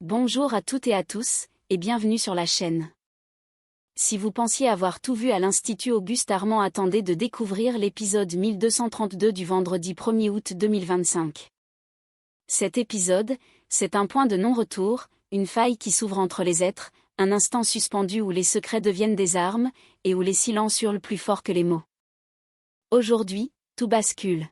Bonjour à toutes et à tous, et bienvenue sur la chaîne. Si vous pensiez avoir tout vu à l'Institut Auguste Armand, attendez de découvrir l'épisode 1232 du vendredi 1er août 2025. Cet épisode, c'est un point de non-retour, une faille qui s'ouvre entre les êtres, un instant suspendu où les secrets deviennent des armes, et où les silences hurlent plus fort que les mots. Aujourd'hui, tout bascule.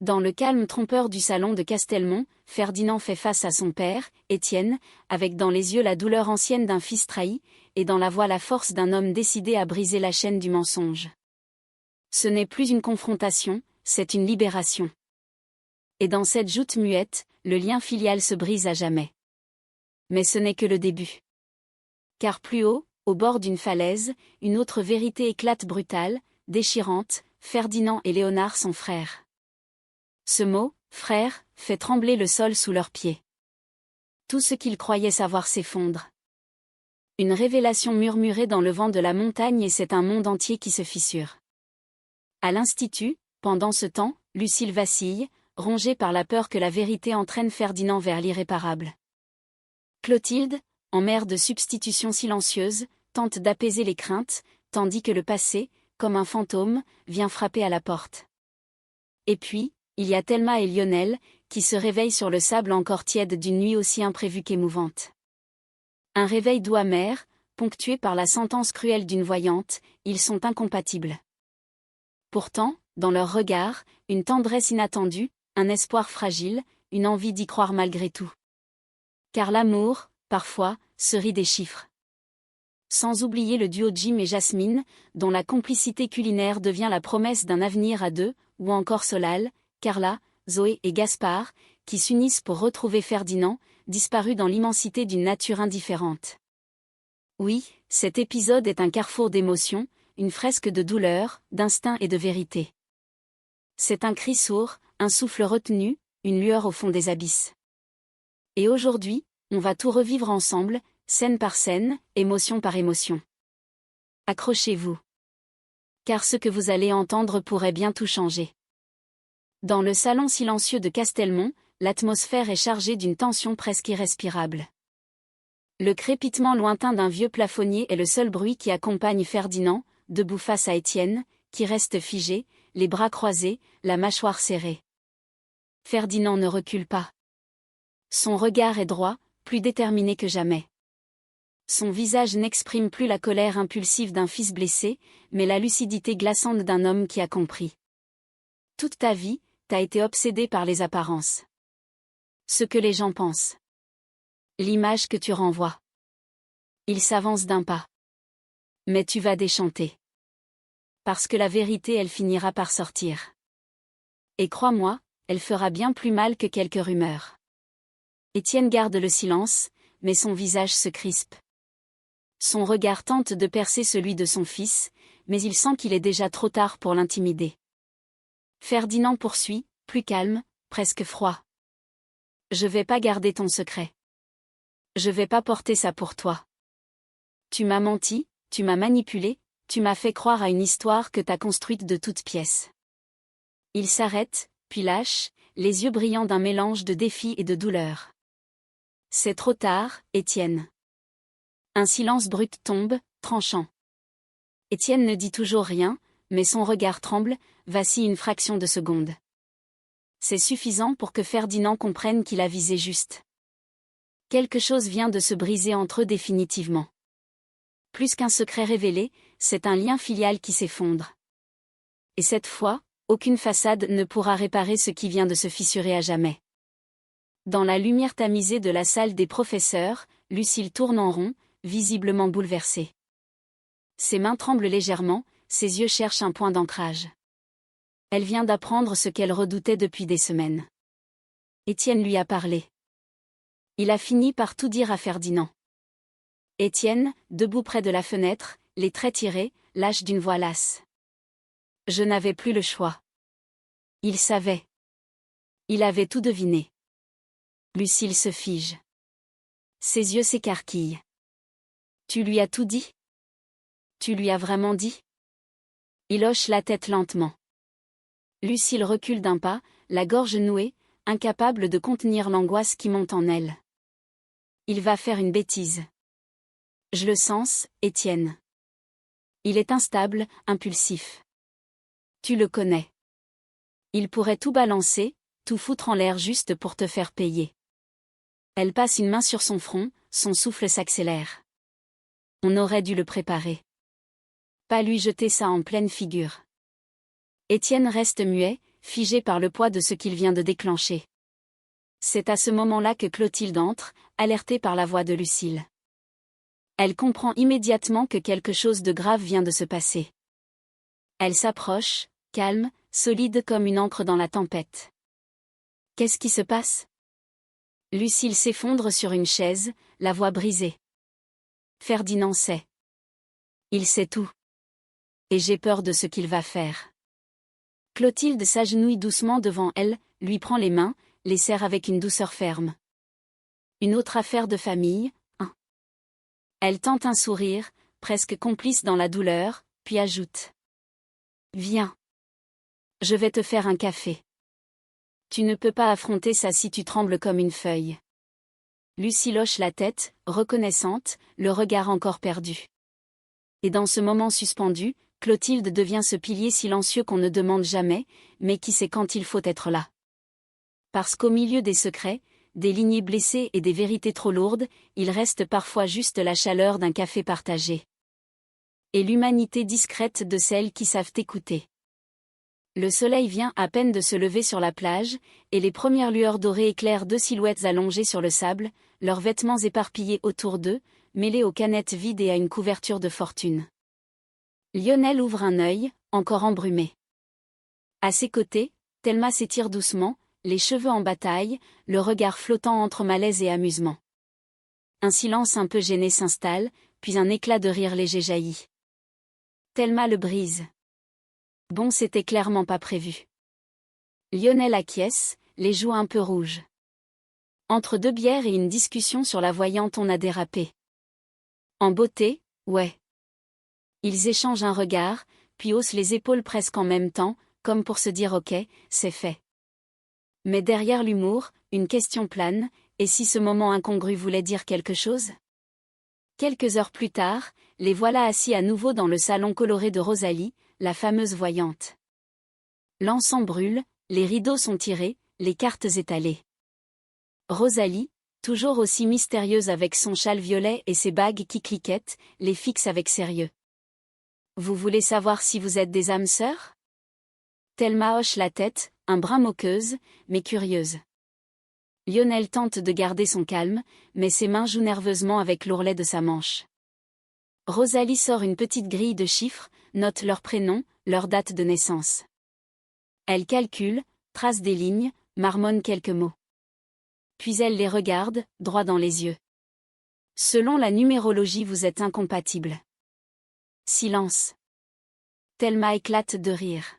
Dans le calme trompeur du salon de Castelmont, Ferdinand fait face à son père, Étienne, avec dans les yeux la douleur ancienne d'un fils trahi, et dans la voix la force d'un homme décidé à briser la chaîne du mensonge. Ce n'est plus une confrontation, c'est une libération. Et dans cette joute muette, le lien filial se brise à jamais. Mais ce n'est que le début. Car plus haut, au bord d'une falaise, une autre vérité éclate brutale, déchirante, Ferdinand et Léonard sont frères. Ce mot, frère, fait trembler le sol sous leurs pieds. Tout ce qu'ils croyaient savoir s'effondre. Une révélation murmurée dans le vent de la montagne et c'est un monde entier qui se fissure. À l'Institut, pendant ce temps, Lucille vacille, rongée par la peur que la vérité entraîne Ferdinand vers l'irréparable. Clotilde, en mère de substitution silencieuse, tente d'apaiser les craintes, tandis que le passé, comme un fantôme, vient frapper à la porte. Et puis, il y a Thelma et Lionel, qui se réveillent sur le sable encore tiède d'une nuit aussi imprévue qu'émouvante. Un réveil doux amer, ponctué par la sentence cruelle d'une voyante, ils sont incompatibles. Pourtant, dans leurs regards, une tendresse inattendue, un espoir fragile, une envie d'y croire malgré tout. Car l'amour, parfois, se rit des chiffres. Sans oublier le duo Jim et Jasmine, dont la complicité culinaire devient la promesse d'un avenir à deux, ou encore Solal, Carla, Zoé et Gaspard, qui s'unissent pour retrouver Ferdinand, disparu dans l'immensité d'une nature indifférente. Oui, cet épisode est un carrefour d'émotions, une fresque de douleur, d'instinct et de vérité. C'est un cri sourd, un souffle retenu, une lueur au fond des abysses. Et aujourd'hui, on va tout revivre ensemble, scène par scène, émotion par émotion. Accrochez-vous. Car ce que vous allez entendre pourrait bien tout changer. Dans le salon silencieux de Castelmont, l'atmosphère est chargée d'une tension presque irrespirable. Le crépitement lointain d'un vieux plafonnier est le seul bruit qui accompagne Ferdinand, debout face à Étienne, qui reste figé, les bras croisés, la mâchoire serrée. Ferdinand ne recule pas. Son regard est droit, plus déterminé que jamais. Son visage n'exprime plus la colère impulsive d'un fils blessé, mais la lucidité glaçante d'un homme qui a compris. Toute ta vie, t'as été obsédé par les apparences. Ce que les gens pensent. L'image que tu renvoies. Il s'avance d'un pas. Mais tu vas déchanter. Parce que la vérité, elle finira par sortir. Et crois-moi, elle fera bien plus mal que quelques rumeurs. Étienne garde le silence, mais son visage se crispe. Son regard tente de percer celui de son fils, mais il sent qu'il est déjà trop tard pour l'intimider. Ferdinand poursuit, plus calme, presque froid. Je vais pas garder ton secret. Je vais pas porter ça pour toi. Tu m'as menti, tu m'as manipulé, tu m'as fait croire à une histoire que t'as construite de toutes pièces. Il s'arrête, puis lâche, les yeux brillants d'un mélange de défi et de douleur. C'est trop tard, Étienne. Un silence brut tombe, tranchant. Étienne ne dit toujours rien, mais son regard tremble, vacille une fraction de seconde. C'est suffisant pour que Ferdinand comprenne qu'il a visé juste. Quelque chose vient de se briser entre eux définitivement. Plus qu'un secret révélé, c'est un lien filial qui s'effondre. Et cette fois, aucune façade ne pourra réparer ce qui vient de se fissurer à jamais. Dans la lumière tamisée de la salle des professeurs, Lucille tourne en rond, visiblement bouleversée. Ses mains tremblent légèrement, ses yeux cherchent un point d'ancrage. Elle vient d'apprendre ce qu'elle redoutait depuis des semaines. Étienne lui a parlé. Il a fini par tout dire à Ferdinand. Étienne, debout près de la fenêtre, les traits tirés, lâche d'une voix lasse. Je n'avais plus le choix. Il savait. Il avait tout deviné. Lucille se fige. Ses yeux s'écarquillent. Tu lui as tout dit? Tu lui as vraiment dit? Il hoche la tête lentement. Lucille recule d'un pas, la gorge nouée, incapable de contenir l'angoisse qui monte en elle. Il va faire une bêtise. Je le sens, Étienne. Il est instable, impulsif. Tu le connais. Il pourrait tout balancer, tout foutre en l'air juste pour te faire payer. Elle passe une main sur son front, son souffle s'accélère. On aurait dû le préparer. Pas lui jeter ça en pleine figure. Étienne reste muet, figé par le poids de ce qu'il vient de déclencher. C'est à ce moment-là que Clotilde entre, alertée par la voix de Lucille. Elle comprend immédiatement que quelque chose de grave vient de se passer. Elle s'approche, calme, solide comme une ancre dans la tempête. Qu'est-ce qui se passe? Lucille s'effondre sur une chaise, la voix brisée. Ferdinand sait. Il sait tout. Et j'ai peur de ce qu'il va faire. Clotilde s'agenouille doucement devant elle, lui prend les mains, les serre avec une douceur ferme. Une autre affaire de famille, hein. Elle tente un sourire, presque complice dans la douleur, puis ajoute. Viens. Je vais te faire un café. Tu ne peux pas affronter ça si tu trembles comme une feuille. Lucie hoche la tête, reconnaissante, le regard encore perdu. Et dans ce moment suspendu, Clotilde devient ce pilier silencieux qu'on ne demande jamais, mais qui sait quand il faut être là. Parce qu'au milieu des secrets, des lignées blessées et des vérités trop lourdes, il reste parfois juste la chaleur d'un café partagé. Et l'humanité discrète de celles qui savent écouter. Le soleil vient à peine de se lever sur la plage, et les premières lueurs dorées éclairent deux silhouettes allongées sur le sable, leurs vêtements éparpillés autour d'eux, mêlés aux canettes vides et à une couverture de fortune. Lionel ouvre un œil, encore embrumé. À ses côtés, Thelma s'étire doucement, les cheveux en bataille, le regard flottant entre malaise et amusement. Un silence un peu gêné s'installe, puis un éclat de rire léger jaillit. Thelma le brise. Bon, c'était clairement pas prévu. Lionel acquiesce, les joues un peu rouges. Entre deux bières et une discussion sur la voyante, on a dérapé. En beauté, ouais. Ils échangent un regard, puis haussent les épaules presque en même temps, comme pour se dire ok, c'est fait. Mais derrière l'humour, une question plane, et si ce moment incongru voulait dire quelque chose? Quelques heures plus tard, les voilà assis à nouveau dans le salon coloré de Rosalie, la fameuse voyante. L'encens brûle, les rideaux sont tirés, les cartes étalées. Rosalie, toujours aussi mystérieuse avec son châle violet et ses bagues qui cliquettent, les fixe avec sérieux. Vous voulez savoir si vous êtes des âmes sœurs? Thelma hoche la tête, un brin moqueuse, mais curieuse. Lionel tente de garder son calme, mais ses mains jouent nerveusement avec l'ourlet de sa manche. Rosalie sort une petite grille de chiffres, note leurs prénoms, leur date de naissance. Elle calcule, trace des lignes, marmonne quelques mots. Puis elle les regarde, droit dans les yeux. Selon la numérologie, vous êtes incompatibles. Silence. Thelma éclate de rire.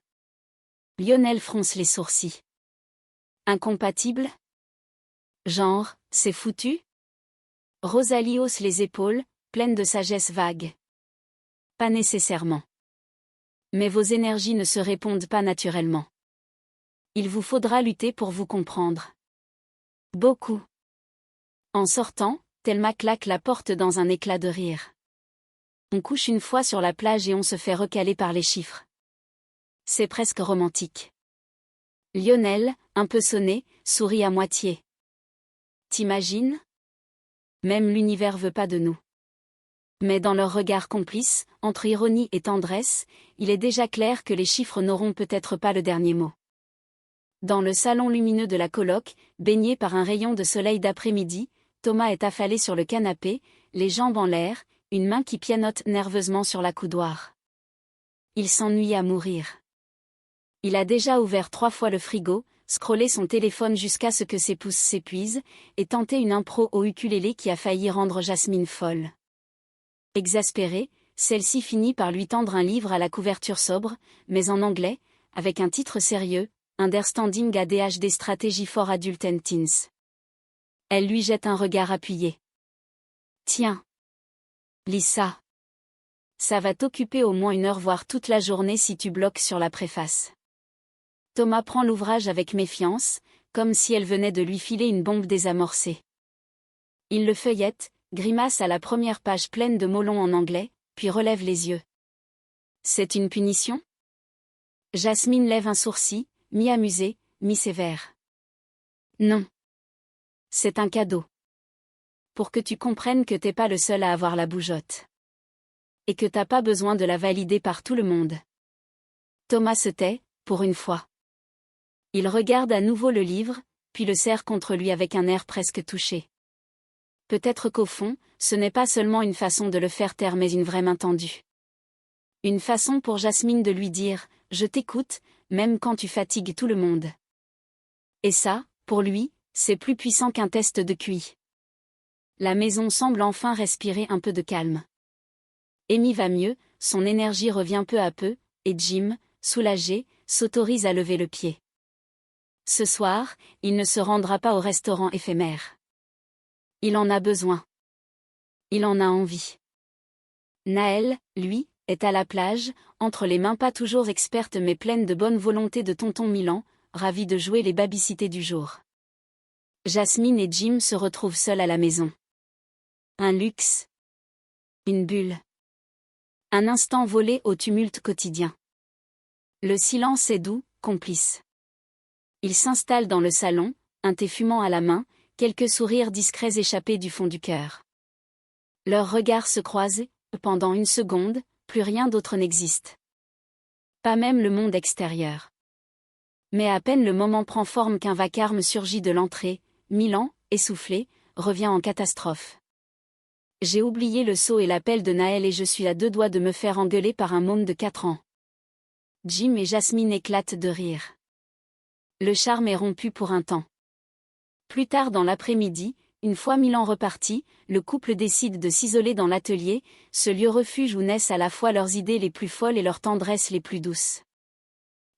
Lionel fronce les sourcils. Incompatible? Genre, c'est foutu? Rosalie hausse les épaules, pleine de sagesse vague. Pas nécessairement. Mais vos énergies ne se répondent pas naturellement. Il vous faudra lutter pour vous comprendre. Beaucoup. En sortant, Thelma claque la porte dans un éclat de rire. On couche une fois sur la plage et on se fait recaler par les chiffres. C'est presque romantique. Lionel, un peu sonné, sourit à moitié. T'imagines? Même l'univers veut pas de nous. Mais dans leur regard complice, entre ironie et tendresse, il est déjà clair que les chiffres n'auront peut-être pas le dernier mot. Dans le salon lumineux de la coloc, baigné par un rayon de soleil d'après-midi, Thomas est affalé sur le canapé, les jambes en l'air, une main qui pianote nerveusement sur la coudoir. Il s'ennuie à mourir. Il a déjà ouvert 3 fois le frigo, scrollé son téléphone jusqu'à ce que ses pouces s'épuisent, et tenté une impro au ukulélé qui a failli rendre Jasmine folle. Exaspérée, celle-ci finit par lui tendre un livre à la couverture sobre, mais en anglais, avec un titre sérieux, Understanding ADHD Strategy for Adult and Teens. Elle lui jette un regard appuyé. Tiens. Lis ça. Ça va t'occuper au moins 1 heure voire toute la journée si tu bloques sur la préface. Thomas prend l'ouvrage avec méfiance, comme si elle venait de lui filer une bombe désamorcée. Il le feuillette, grimace à la première page pleine de mots longs en anglais, puis relève les yeux. C'est une punition? Jasmine lève un sourcil, mi-amusé, mi-sévère. Non. C'est un cadeau. Pour que tu comprennes que t'es pas le seul à avoir la bougeotte. Et que t'as pas besoin de la valider par tout le monde. Thomas se tait, pour une fois. Il regarde à nouveau le livre, puis le serre contre lui avec un air presque touché. Peut-être qu'au fond, ce n'est pas seulement une façon de le faire taire mais une vraie main tendue. Une façon pour Jasmine de lui dire « Je t'écoute, même quand tu fatigues tout le monde ». Et ça, pour lui, c'est plus puissant qu'un test de QI. La maison semble enfin respirer un peu de calme. Amy va mieux, son énergie revient peu à peu, et Jim, soulagé, s'autorise à lever le pied. Ce soir, il ne se rendra pas au restaurant éphémère. Il en a besoin. Il en a envie. Naël, lui, est à la plage, entre les mains pas toujours expertes mais pleines de bonne volonté de tonton Milan, ravi de jouer les babysités du jour. Jasmine et Jim se retrouvent seuls à la maison. Un luxe. Une bulle. Un instant volé au tumulte quotidien. Le silence est doux, complice. Ils s'installent dans le salon, un thé fumant à la main, quelques sourires discrets échappés du fond du cœur. Leurs regards se croisent, pendant une seconde, plus rien d'autre n'existe. Pas même le monde extérieur. Mais à peine le moment prend forme qu'un vacarme surgit de l'entrée, Milan, essoufflé, revient en catastrophe. J'ai oublié le seau et l'appel de Naël et je suis à 2 doigts de me faire engueuler par un môme de 4 ans. Jim et Jasmine éclatent de rire. Le charme est rompu pour un temps. Plus tard dans l'après-midi, une fois Milan reparti, le couple décide de s'isoler dans l'atelier, ce lieu refuge où naissent à la fois leurs idées les plus folles et leurs tendresses les plus douces.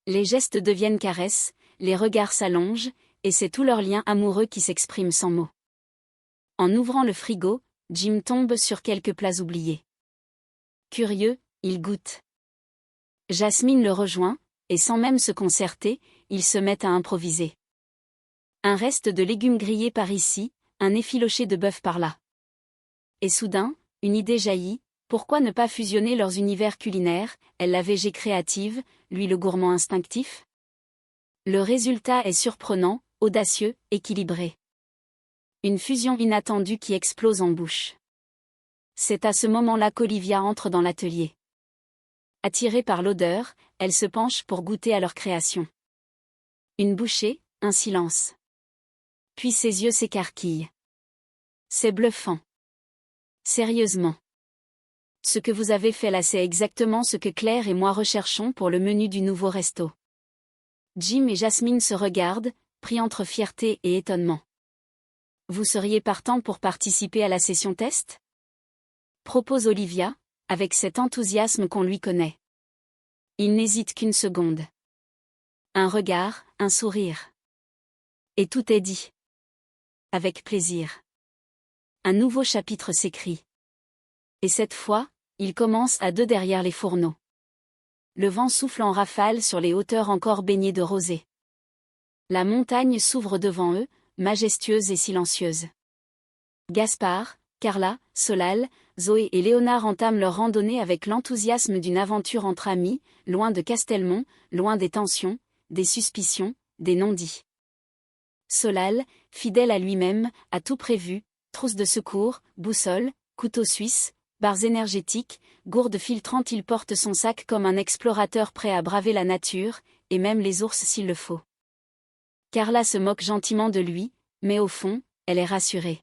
Les gestes deviennent caresses, les regards s'allongent, et c'est tout leur lien amoureux qui s'exprime sans mots. En ouvrant le frigo, Jim tombe sur quelques plats oubliés. Curieux, il goûte. Jasmine le rejoint, et sans même se concerter, ils se mettent à improviser. Un reste de légumes grillés par ici, un effiloché de bœuf par là. Et soudain, une idée jaillit, pourquoi ne pas fusionner leurs univers culinaires, elle la végé créative, lui le gourmand instinctif? Le résultat est surprenant, audacieux, équilibré. Une fusion inattendue qui explose en bouche. C'est à ce moment-là qu'Olivia entre dans l'atelier. Attirée par l'odeur, elle se penche pour goûter à leur création. Une bouchée, un silence. Puis ses yeux s'écarquillent. C'est bluffant. Sérieusement. Ce que vous avez fait là, c'est exactement ce que Claire et moi recherchons pour le menu du nouveau resto. Jim et Jasmine se regardent, pris entre fierté et étonnement. Vous seriez partant pour participer à la session test? Propose Olivia, avec cet enthousiasme qu'on lui connaît. Il n'hésite qu'une seconde. Un regard, un sourire. Et tout est dit. Avec plaisir. Un nouveau chapitre s'écrit. Et cette fois, il commence à 2 derrière les fourneaux. Le vent souffle en rafale sur les hauteurs encore baignées de rosée. La montagne s'ouvre devant eux, majestueuse et silencieuse. Gaspard, Carla, Solal, Zoé et Léonard entament leur randonnée avec l'enthousiasme d'une aventure entre amis, loin de Castelmont, loin des tensions, des suspicions, des non-dits. Solal, fidèle à lui-même, a tout prévu, trousse de secours, boussole, couteau suisse, barres énergétiques, gourde filtrante. Il porte son sac comme un explorateur prêt à braver la nature, et même les ours s'il le faut. Carla se moque gentiment de lui, mais au fond, elle est rassurée.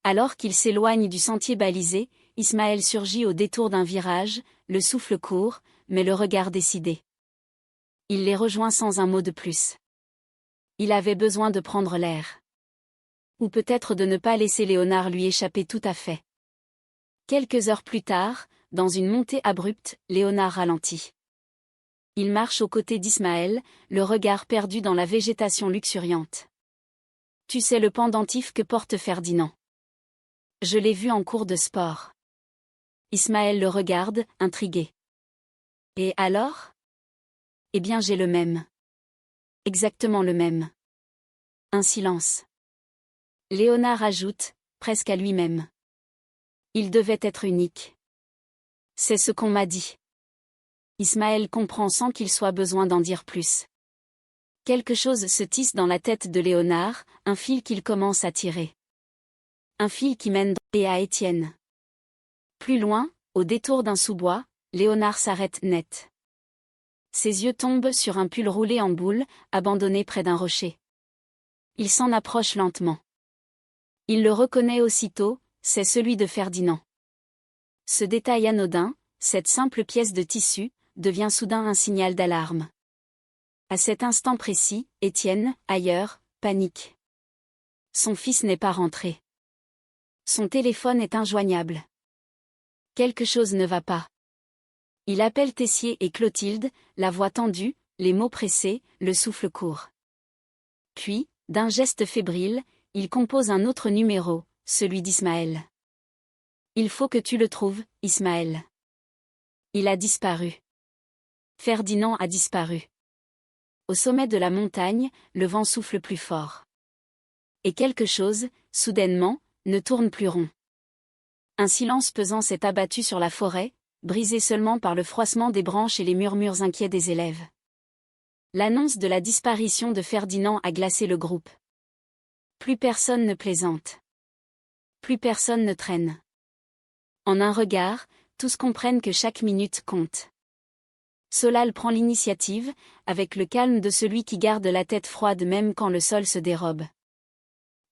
Alors qu'il s'éloigne du sentier balisé, Ismaël surgit au détour d'un virage, le souffle court, mais le regard décidé. Il les rejoint sans un mot de plus. Il avait besoin de prendre l'air. Ou peut-être de ne pas laisser Léonard lui échapper tout à fait. Quelques heures plus tard, dans une montée abrupte, Léonard ralentit. Il marche aux côtés d'Ismaël, le regard perdu dans la végétation luxuriante. Tu sais le pendentif que porte Ferdinand. Je l'ai vu en cours de sport. Ismaël le regarde, intrigué. Et alors? Eh bien j'ai le même. Exactement le même. Un silence. Léonard ajoute, presque à lui-même. Il devait être unique. C'est ce qu'on m'a dit. Ismaël comprend sans qu'il soit besoin d'en dire plus. Quelque chose se tisse dans la tête de Léonard, un fil qu'il commence à tirer. Un fil qui mène et à Étienne. Plus loin, au détour d'un sous-bois, Léonard s'arrête net. Ses yeux tombent sur un pull roulé en boule, abandonné près d'un rocher. Il s'en approche lentement. Il le reconnaît aussitôt, c'est celui de Ferdinand. Ce détail anodin, cette simple pièce de tissu, devient soudain un signal d'alarme. À cet instant précis, Étienne, ailleurs, panique. Son fils n'est pas rentré. Son téléphone est injoignable. Quelque chose ne va pas. Il appelle Tessier et Clotilde, la voix tendue, les mots pressés, le souffle court. Puis, d'un geste fébrile, il compose un autre numéro, celui d'Ismaël. Il faut que tu le trouves, Ismaël. Il a disparu. Ferdinand a disparu. Au sommet de la montagne, le vent souffle plus fort. Et quelque chose, soudainement, ne tourne plus rond. Un silence pesant s'est abattu sur la forêt, brisé seulement par le froissement des branches et les murmures inquiets des élèves. L'annonce de la disparition de Ferdinand a glacé le groupe. Plus personne ne plaisante. Plus personne ne traîne. En un regard, tous comprennent que chaque minute compte. Solal prend l'initiative, avec le calme de celui qui garde la tête froide même quand le sol se dérobe.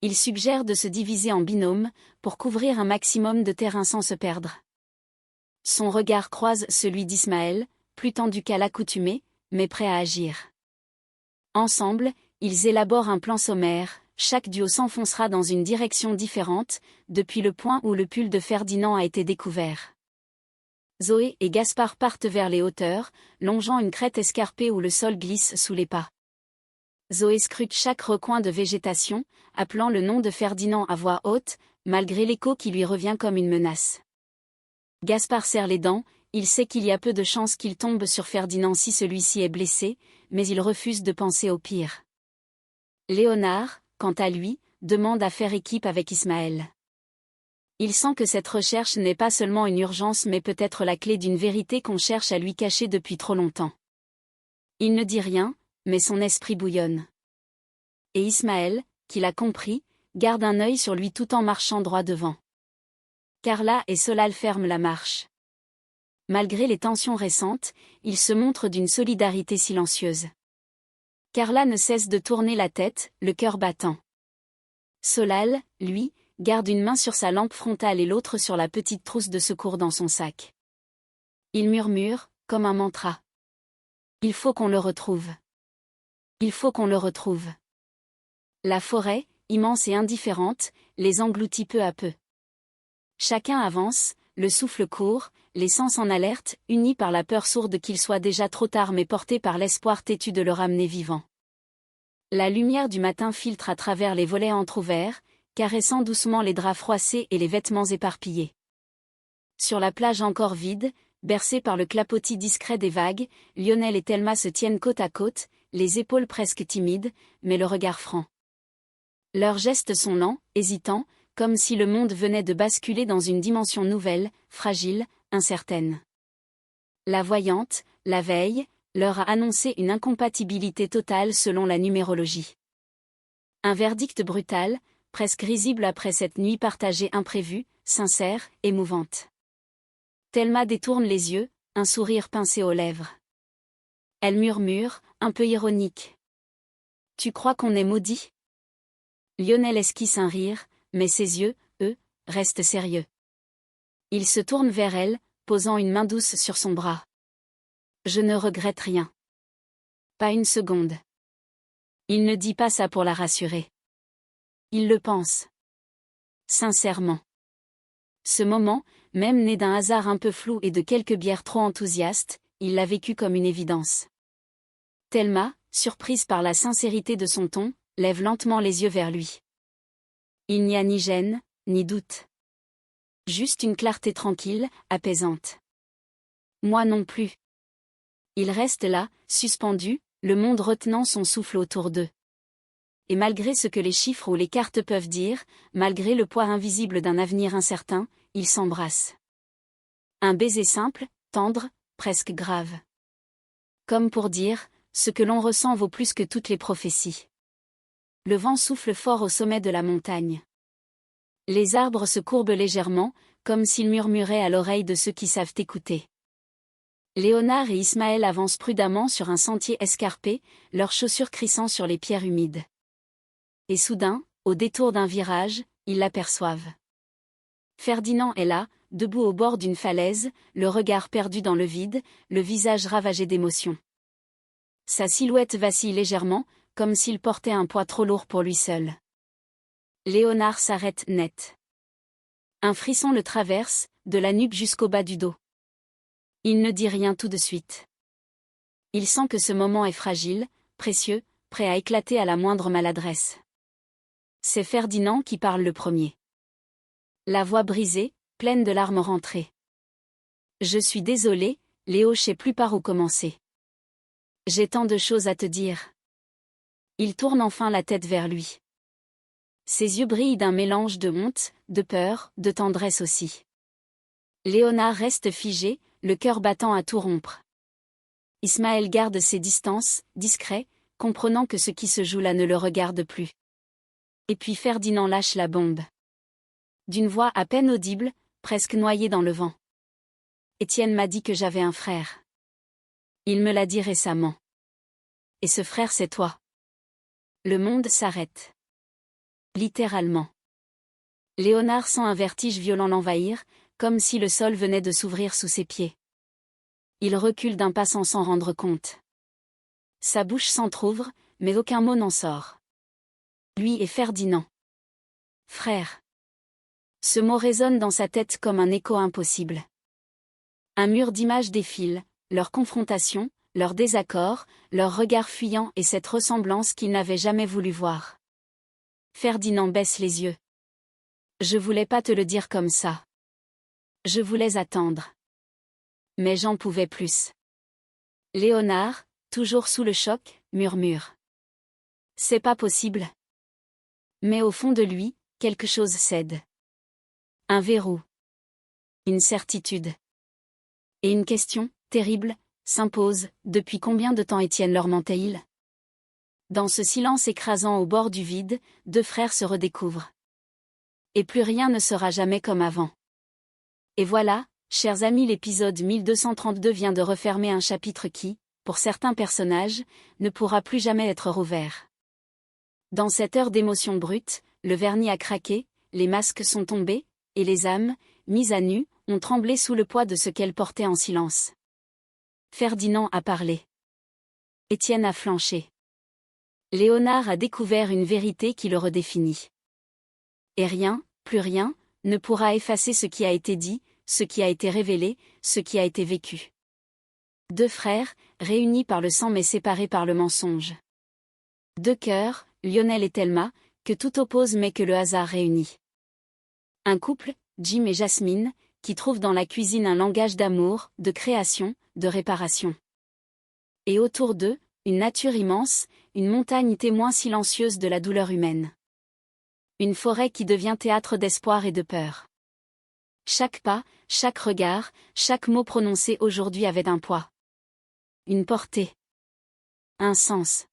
Il suggère de se diviser en binômes, pour couvrir un maximum de terrain sans se perdre. Son regard croise celui d'Ismaël, plus tendu qu'à l'accoutumée, mais prêt à agir. Ensemble, ils élaborent un plan sommaire, chaque duo s'enfoncera dans une direction différente, depuis le point où le pull de Ferdinand a été découvert. Zoé et Gaspard partent vers les hauteurs, longeant une crête escarpée où le sol glisse sous les pas. Zoé scrute chaque recoin de végétation, appelant le nom de Ferdinand à voix haute, malgré l'écho qui lui revient comme une menace. Gaspard serre les dents, il sait qu'il y a peu de chances qu'il tombe sur Ferdinand si celui-ci est blessé, mais il refuse de penser au pire. Léonard, quant à lui, demande à faire équipe avec Ismaël. Il sent que cette recherche n'est pas seulement une urgence mais peut-être la clé d'une vérité qu'on cherche à lui cacher depuis trop longtemps. Il ne dit rien, mais son esprit bouillonne. Et Ismaël, qui l'a compris, garde un œil sur lui tout en marchant droit devant. Carla et Solal ferment la marche. Malgré les tensions récentes, ils se montrent d'une solidarité silencieuse. Carla ne cesse de tourner la tête, le cœur battant. Solal, lui, garde une main sur sa lampe frontale et l'autre sur la petite trousse de secours dans son sac. Il murmure, comme un mantra. Il faut qu'on le retrouve. Il faut qu'on le retrouve. La forêt, immense et indifférente, les engloutit peu à peu. Chacun avance, le souffle court, les sens en alerte, unis par la peur sourde qu'il soit déjà trop tard mais portés par l'espoir têtu de le ramener vivant. La lumière du matin filtre à travers les volets entr'ouverts, caressant doucement les draps froissés et les vêtements éparpillés. Sur la plage encore vide, bercée par le clapotis discret des vagues, Lionel et Thelma se tiennent côte à côte, les épaules presque timides, mais le regard franc. Leurs gestes sont lents, hésitants, comme si le monde venait de basculer dans une dimension nouvelle, fragile, incertaine. La voyante, la veille, leur a annoncé une incompatibilité totale selon la numérologie. Un verdict brutal, presque risible après cette nuit partagée imprévue, sincère, émouvante. Thelma détourne les yeux, un sourire pincé aux lèvres. Elle murmure, un peu ironique. « Tu crois qu'on est maudit ?» Lionel esquisse un rire, mais ses yeux, eux, restent sérieux. Il se tourne vers elle, posant une main douce sur son bras. « Je ne regrette rien. » Pas une seconde. Il ne dit pas ça pour la rassurer. Il le pense. Sincèrement. Ce moment, même né d'un hasard un peu flou et de quelques bières trop enthousiastes, il l'a vécu comme une évidence. Thelma, surprise par la sincérité de son ton, lève lentement les yeux vers lui. Il n'y a ni gêne, ni doute. Juste une clarté tranquille, apaisante. Moi non plus. Ils restent là, suspendus, le monde retenant son souffle autour d'eux. Et malgré ce que les chiffres ou les cartes peuvent dire, malgré le poids invisible d'un avenir incertain, ils s'embrassent. Un baiser simple, tendre, presque grave. Comme pour dire, ce que l'on ressent vaut plus que toutes les prophéties. Le vent souffle fort au sommet de la montagne. Les arbres se courbent légèrement, comme s'ils murmuraient à l'oreille de ceux qui savent écouter. Léonard et Ismaël avancent prudemment sur un sentier escarpé, leurs chaussures crissant sur les pierres humides. Et soudain, au détour d'un virage, ils l'aperçoivent. Ferdinand est là, debout au bord d'une falaise, le regard perdu dans le vide, le visage ravagé d'émotion. Sa silhouette vacille légèrement, comme s'il portait un poids trop lourd pour lui seul. Léonard s'arrête net. Un frisson le traverse, de la nuque jusqu'au bas du dos. Il ne dit rien tout de suite. Il sent que ce moment est fragile, précieux, prêt à éclater à la moindre maladresse. C'est Ferdinand qui parle le premier. La voix brisée, pleine de larmes rentrées. « Je suis désolé, Léo, je sais plus par où commencer. J'ai tant de choses à te dire. » Il tourne enfin la tête vers lui. Ses yeux brillent d'un mélange de honte, de peur, de tendresse aussi. Léonard reste figé, le cœur battant à tout rompre. Ismaël garde ses distances, discret, comprenant que ce qui se joue là ne le regarde plus. Et puis Ferdinand lâche la bombe. D'une voix à peine audible, presque noyée dans le vent. Étienne m'a dit que j'avais un frère. Il me l'a dit récemment. Et ce frère, c'est toi. Le monde s'arrête. Littéralement. Léonard sent un vertige violent l'envahir, comme si le sol venait de s'ouvrir sous ses pieds. Il recule d'un pas sans s'en rendre compte. Sa bouche s'entr'ouvre, mais aucun mot n'en sort. Lui et Ferdinand. Frère. Ce mot résonne dans sa tête comme un écho impossible. Un mur d'images défile, leur confrontation, leur désaccord, leur regard fuyant et cette ressemblance qu'il n'avait jamais voulu voir. Ferdinand baisse les yeux. Je voulais pas te le dire comme ça. Je voulais attendre. Mais j'en pouvais plus. Léonard, toujours sous le choc, murmure. C'est pas possible. Mais au fond de lui, quelque chose cède. Un verrou. Une certitude. Et une question, terrible, s'impose, depuis combien de temps Étienne leur mentait-il ? Dans ce silence écrasant au bord du vide, deux frères se redécouvrent. Et plus rien ne sera jamais comme avant. Et voilà, chers amis, l'épisode 1232 vient de refermer un chapitre qui, pour certains personnages, ne pourra plus jamais être rouvert. Dans cette heure d'émotion brute, le vernis a craqué, les masques sont tombés, et les âmes, mises à nu, ont tremblé sous le poids de ce qu'elles portaient en silence. Ferdinand a parlé. Étienne a flanché. Léonard a découvert une vérité qui le redéfinit. Et rien, plus rien, ne pourra effacer ce qui a été dit, ce qui a été révélé, ce qui a été vécu. Deux frères, réunis par le sang mais séparés par le mensonge. Deux cœurs, Lionel et Thelma, que tout oppose mais que le hasard réunit. Un couple, Jim et Jasmine, qui trouvent dans la cuisine un langage d'amour, de création, de réparation. Et autour d'eux, une nature immense, une montagne témoin silencieuse de la douleur humaine. Une forêt qui devient théâtre d'espoir et de peur. Chaque pas, chaque regard, chaque mot prononcé aujourd'hui avait un poids. Une portée. Un sens.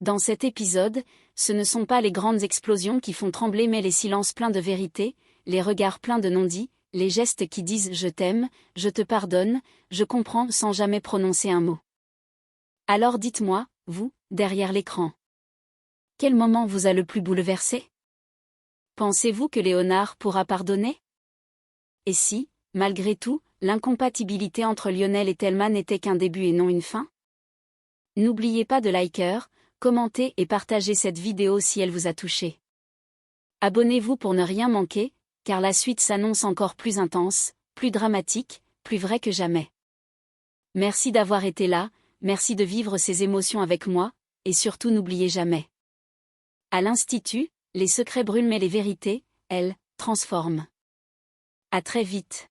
Dans cet épisode, ce ne sont pas les grandes explosions qui font trembler mais les silences pleins de vérité, les regards pleins de non-dits, les gestes qui disent « je t'aime »,« je te pardonne »,« je comprends » sans jamais prononcer un mot. Alors dites-moi, vous, derrière l'écran. Quel moment vous a le plus bouleversé ? Pensez-vous que Léonard pourra pardonner ? Et si, malgré tout, l'incompatibilité entre Lionel et Thelma n'était qu'un début et non une fin ? N'oubliez pas de liker, commenter et partager cette vidéo si elle vous a touché. Abonnez-vous pour ne rien manquer, car la suite s'annonce encore plus intense, plus dramatique, plus vraie que jamais. Merci d'avoir été là, merci de vivre ces émotions avec moi, et surtout n'oubliez jamais. À l'Institut, les secrets brûlent mais les vérités, elles, transforment. À très vite.